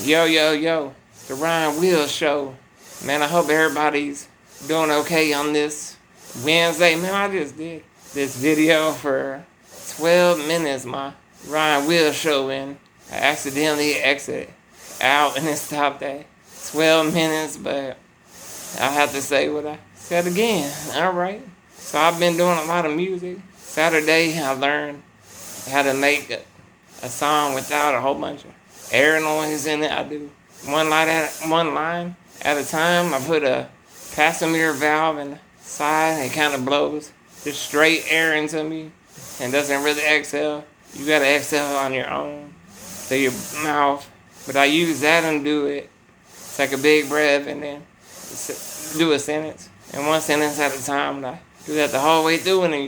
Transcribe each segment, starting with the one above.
Yo, yo, yo, it's the Wheelz Show. Man, I hope everybody's doing okay on this Wednesday. Man, I just did this video for 12 minutes, my Wheelz Show, and I accidentally exited out and it stopped at 12 minutes, but I have to say what I said again. Alright, so I've been doing a lot of music. Saturday, I learned how to make a song without a whole bunch of air noise in it. I do one line at a time. I put a passenger valve in the side. It kind of blows just straight air into me and doesn't really exhale. You gotta exhale on your own through your mouth. But I use that and do it. Take a big breath and then do a sentence. And one sentence at a time. And I do that the whole way through, and then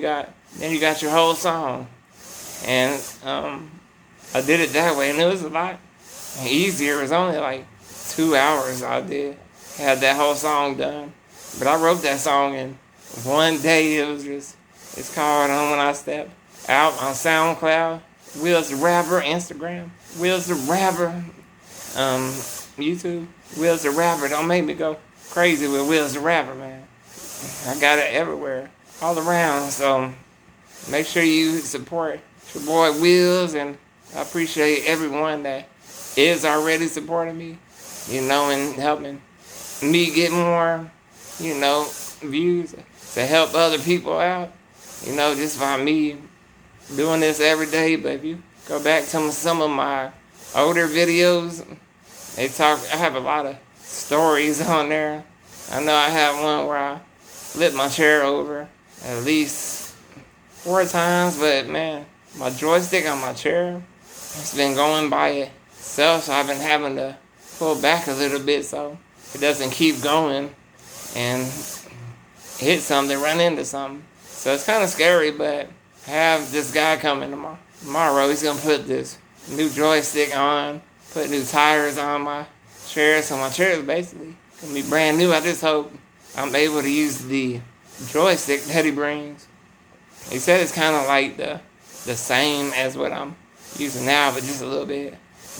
you got your whole song. And I did it that way, and it was a lot easier. It was only like 2 hours I had that whole song done. But I wrote that song in one day. It's called When I Step Out on SoundCloud, Wheelz the Rapper, Instagram, Wheelz the Rapper, YouTube, Wheelz the Rapper. Don't make me go crazy with Wheelz the Rapper, man. I got it everywhere, all around, so make sure you support your boy Wheelz, and I appreciate everyone that is already supporting me, and helping me get more, views to help other people out, just by me doing this every day. But if you go back to some of my older videos, I have a lot of stories on there. I know I have one where I flipped my chair over at least 4 times, but man, my joystick on my chair, it's been going by itself, so I've been having to pull back a little bit so it doesn't keep going and hit something, run into something. So it's kind of scary, but I have this guy coming tomorrow. He's going to put this new joystick on, put new tires on my chair, so my chair is basically going to be brand new. I just hope I'm able to use the joystick that he brings. He said it's kind of like the same as what I'm using now, but just a little bit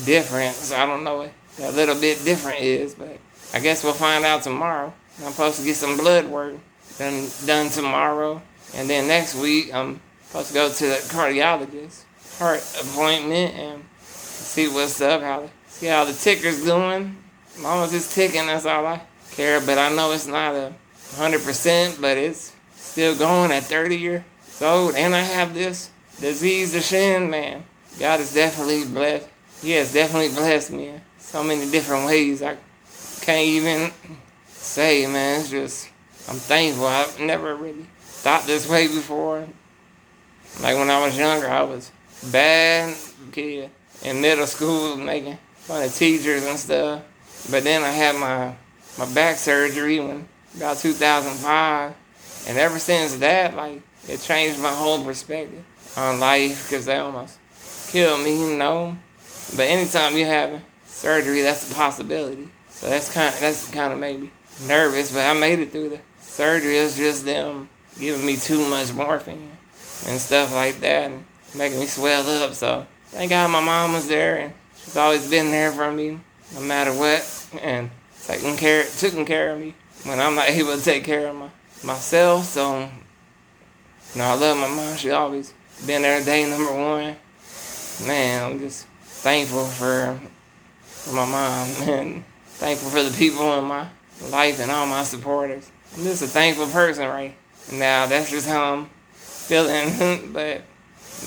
different. So I don't know what that little bit different is, but I guess we'll find out tomorrow. I'm supposed to get some blood work done tomorrow, and then next week I'm supposed to go to the cardiologist, heart appointment, and see what's up, see how the ticker's doing. As long as it's ticking, that's all I care. But I know it's not 100%, but it's still going at 30 years old, and I have this disease, the shin, man. God is definitely blessed. He has definitely blessed me in so many different ways. I can't even say, man. It's just, I'm thankful. I've never really thought this way before. Like when I was younger, I was a bad kid in middle school, making fun of teachers and stuff. But then I had my back surgery in about 2005. And ever since that, it changed my whole perspective on life, because they almost killed me, But anytime you have surgery, that's a possibility. So that's kind of made me nervous, but I made it through the surgery. It's just them giving me too much morphine and stuff like that, and making me swell up. So thank God my mom was there, and she's always been there for me, no matter what, and taking care of me when I'm not able to take care of myself. So I love my mom. She always been there day number one. Man, I'm just thankful for my mom, and thankful for the people in my life and all my supporters. I'm just a thankful person right now. That's just how I'm feeling. But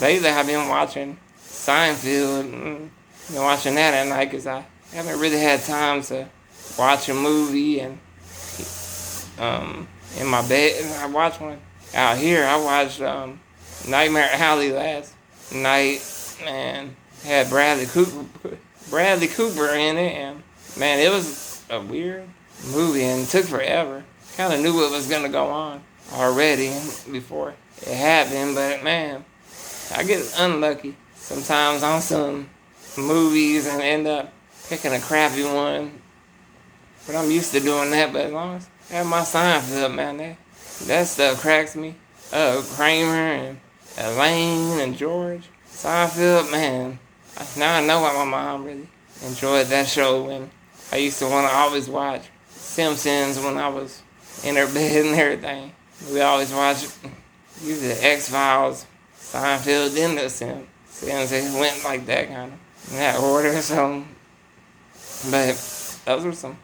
lately I've been watching Seinfeld, watching that at night, because I haven't really had time to watch a movie and in my bed. I watched one out here. I watched Nightmare Alley last night, and had Bradley Cooper in it, and man, it was a weird movie and it took forever. Kind of knew what was gonna go on already before it happened, but man, I get unlucky sometimes on some movies and end up picking a crappy one. But I'm used to doing that. But as long as I have my Seinfeld, man, that stuff cracks me up. Kramer and Elaine and George. Seinfeld, man. Now I know why my mom really enjoyed that show. And I used to want to always watch Simpsons when I was in her bed and everything. We always watched usually the X-Files, Seinfeld, then the Simpsons. It went like that kind of in that order. So, but those were some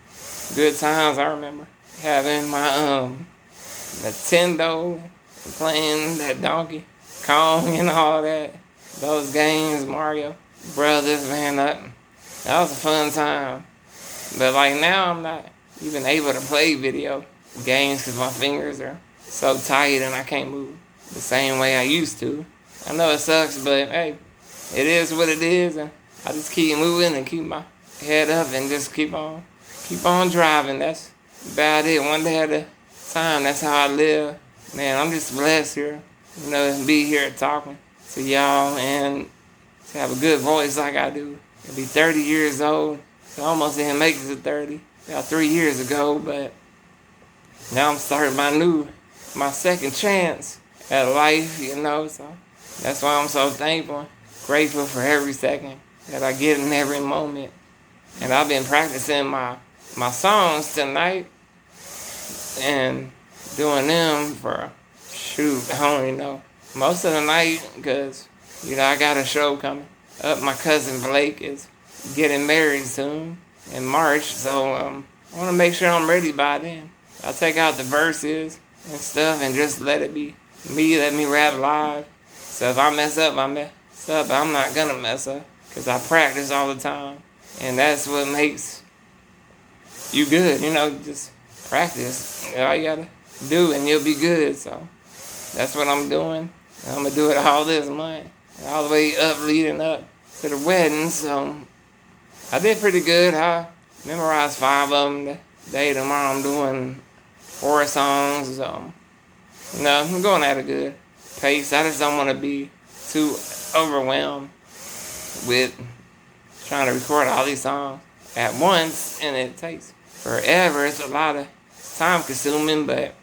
good times. I remember having my Nintendo, playing that Donkey Kong and all that. Those games, Mario Brothers, man, that was a fun time. But like now, I'm not even able to play video games because my fingers are so tight and I can't move the same way I used to. I know it sucks, but hey, it is what it is, and I just keep moving and keep my head up and just keep on driving. That's about it. One day at a time. That's how I live. Man, I'm just blessed here, to be here talking to y'all and to have a good voice like I do. To be 30 years old. I almost didn't make it to 30 about 3 years ago, but now I'm starting my second chance at life, so that's why I'm so thankful, grateful for every second that I get in every moment. And I've been practicing my songs tonight and doing them for, I don't even know, most of the night because, I got a show coming up. My cousin Blake is getting married soon in March, so I want to make sure I'm ready by then. I'll take out the verses and stuff and just let it be me, let me rap live. So if I mess up, I mess up. I'm not going to mess up because I practice all the time. And that's what makes you good, just practice. All you got to do and you'll be good. So that's what I'm doing. And I'm going to do it all this month, all the way up, leading up to the wedding. So I did pretty good. I memorized 5 of them today. Tomorrow I'm doing 4 songs. I'm going at a good pace. I just don't want to be too overwhelmed with trying to record all these songs at once, and it takes forever. It's a lot of time consuming, but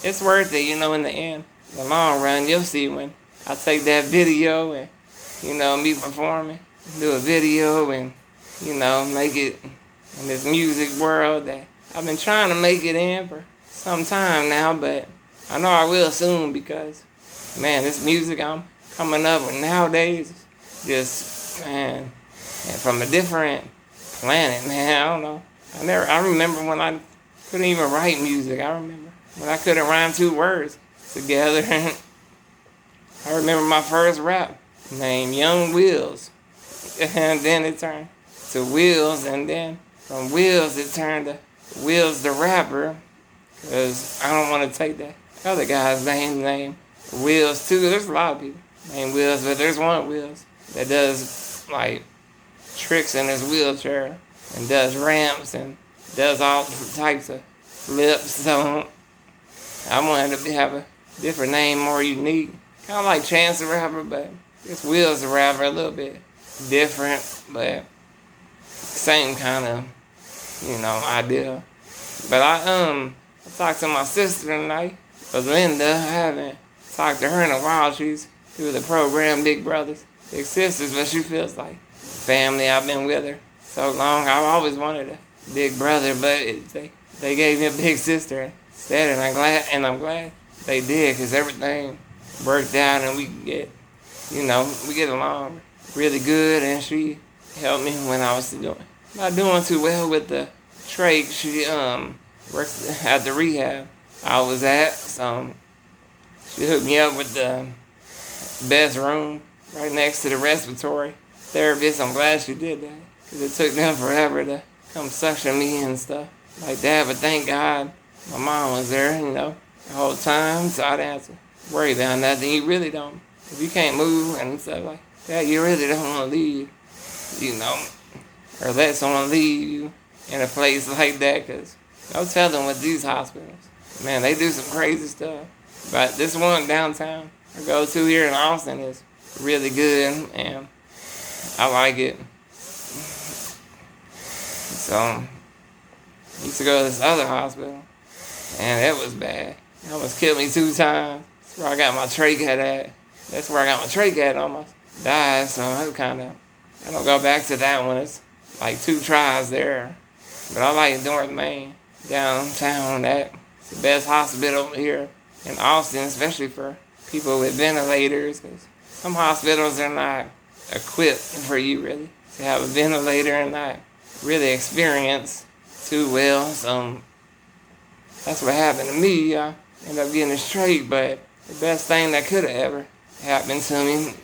it's worth it, in the end. In the long run, you'll see when I take that video and, me performing, do a video and, make it in this music world that I've been trying to make it in for some time now, but I know I will soon because, man, this music I'm coming up with nowadays just, man, and from a different planet, man. I don't know. I remember when I couldn't even write music. I remember when I couldn't rhyme 2 words together. I remember my first rap named Young Wheelz. And then it turned to Wheelz, and then from Wheelz it turned to Wheelz the Rapper, because I don't want to take that other guy's name Wheelz too. There's a lot of people named Wheelz, but there's one Wheelz that does like tricks in his wheelchair and does ramps and does all types of flips. So I wanted to have a different name, more unique, kind of like Chance the Rapper, but it's Wheelz the Rapper, a little bit different, but same kind of, idea. But I talked to my sister tonight, Belinda. I haven't talked to her in a while. She's through the program Big Brothers, Big Sisters, but she feels like family. I've been with her so long. I've always wanted a big brother, but they gave me a big sister instead, and I'm glad they did, because everything worked out and we get along really good, and she helped me when I was not doing too well with the trach. She works at the rehab I was at, so she hooked me up with the best room right next to the respiratory therapist. I'm glad she did that, because it took them forever to come suction me and stuff like that, but thank God my mom was there, the whole time, so I didn't have to worry about nothing. You really don't. If you can't move and stuff like that, you really don't want to leave, or let someone leave you in a place like that, because no telling with these hospitals. Man, they do some crazy stuff. But this one downtown I go to here in Austin is really good, and I like it. So, I used to go to this other hospital, and it was bad. It almost killed me 2 times. That's where I got my trach at. That's where I got my trach at, almost died. So I don't go back to that one. It's like 2 tries there. But I like North Main, downtown. That's the best hospital here in Austin, especially for people with ventilators. 'Cause some hospitals are not equipped for you really to have a ventilator and not really experienced too well. So that's what happened to me. I ended up getting it straight, but the best thing that could have ever happened to me.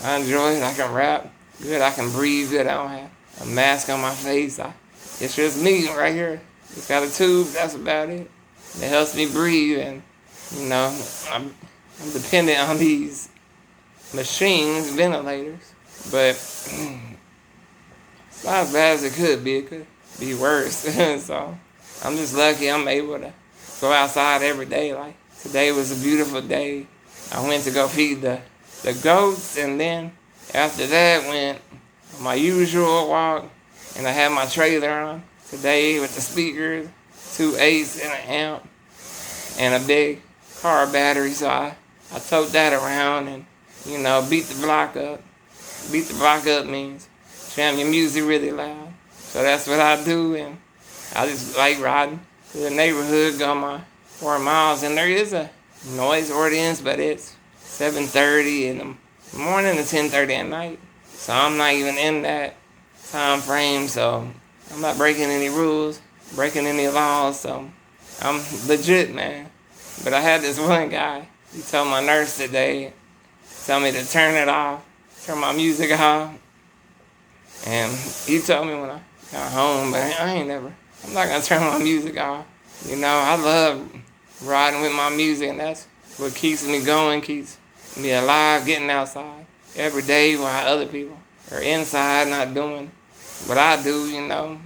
I enjoy it. I can rap good. I can breathe good. I don't have a mask on my face. It's just me right here. Just got a tube. That's about it. It helps me breathe, and you know, I'm dependent on these machines, ventilators, but it's not as bad as it could be. It could be worse. So I'm just lucky I'm able to go outside every day. Like today was a beautiful day. I went to go feed the goats, and then after that went on my usual walk, and I had my trailer on today with the speakers, 2 8s and an amp, and a big car battery. So I tote that around and, you know, beat the block up. Beat the block up means jam your music really loud. So that's what I do, and I just like riding to the neighborhood, go my 4 miles, and there is a noise ordinance, but it's 7:30 in the morning to 10:30 at night. So I'm not even in that time frame, so I'm not breaking any rules, breaking any laws, so I'm legit, man. But I had this one guy, he told my nurse today, tell me to turn it off, turn my music off, and he told me when I got home, but I'm not gonna turn my music off. You know, I love riding with my music, and that's what keeps me going, keeps me alive, getting outside every day while other people are inside not doing what I do, you know.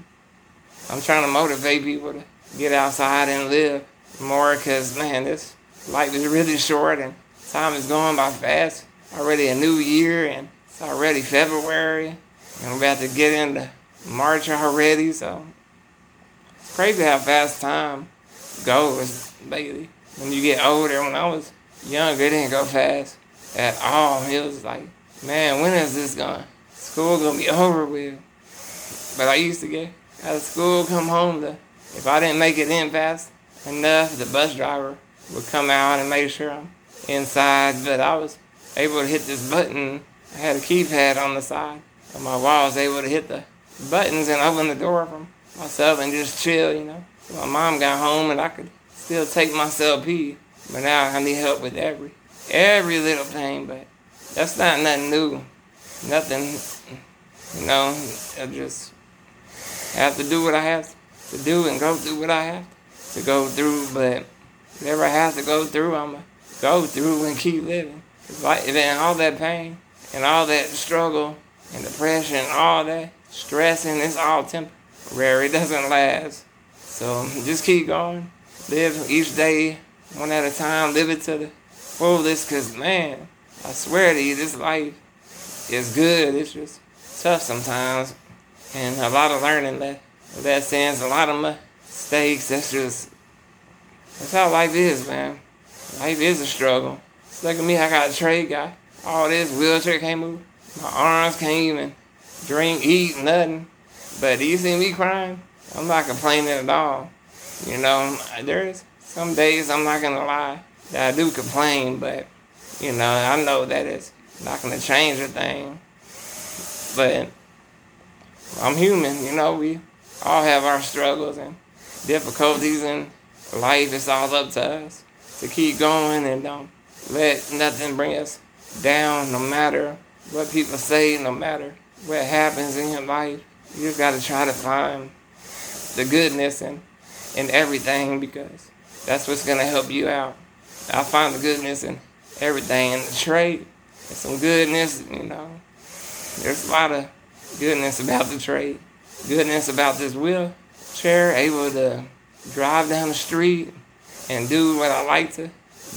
I'm trying to motivate people to get outside and live more, because, man, this life is really short and time is going by fast. Already a new year, and it's already February, and we're about to get into March already, so it's crazy how fast time goes lately. When you get older, when I was younger, it didn't go fast at all. It was like, man, when is this school gonna be over with? But I used to get out of school, come home, if I didn't make it in fast enough, the bus driver would come out and make sure I'm inside. But I was able to hit this button. I had a keypad on the side of my wall. I was able to hit the buttons and open the door for myself and just chill, you know. My mom got home and I could still take myself pee. But now I need help with every little thing. But that's not nothing new. Nothing, you know. I just have to do what I have to do and go through what I have to go through. But whatever I have to go through, I'm going to go through and keep living. And all that pain and all that struggle and depression and all that stressing, it's all temporary. It doesn't last. So just keep going. Live each day one at a time. Live it to the fullest, because, man, I swear to you, this life is good. It's just tough sometimes. And a lot of learning that sense, a lot of mistakes. That's how life is, man. Life is a struggle. Just look at me, I got a trade guy. All this, wheelchair can't move. My arms can't even drink, eat, nothing. But do you see me crying? I'm not complaining at all. You know, there's some days, I'm not gonna lie, that I do complain, but, you know, I know that it's not gonna change a thing. But I'm human, you know, we all have our struggles and difficulties in life. It's all up to us to keep going and don't let nothing bring us down, no matter what people say, no matter what happens in your life. You just gotta try to find the goodness in everything, because that's what's gonna help you out. I find the goodness in everything. In the trade, there's some goodness, you know. There's a lot of goodness about the trade. Goodness about this wheelchair, able to drive down the street and do what I like to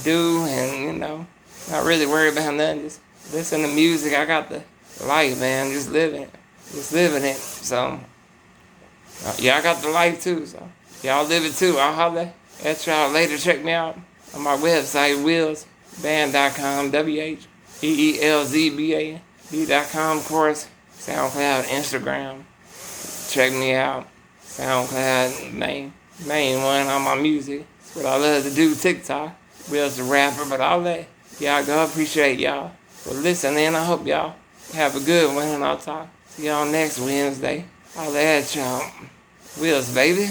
do, and, you know, not really worry about nothing. Just listen to music. I got the life, man. Just living it. So, yeah, I got the life too. So, y'all live it too. I'll holler at y'all later. Check me out on my website, wheelzband.com, WHEELZBAND.com, of course, SoundCloud, Instagram. check me out. SoundCloud, main one on my music. That's what I love to do, TikTok. Wheelz the rapper, but all that. Y'all go, appreciate y'all for listening. I hope y'all have a good one, and I'll talk to y'all next Wednesday. I'll at y'all. Wheelz, baby.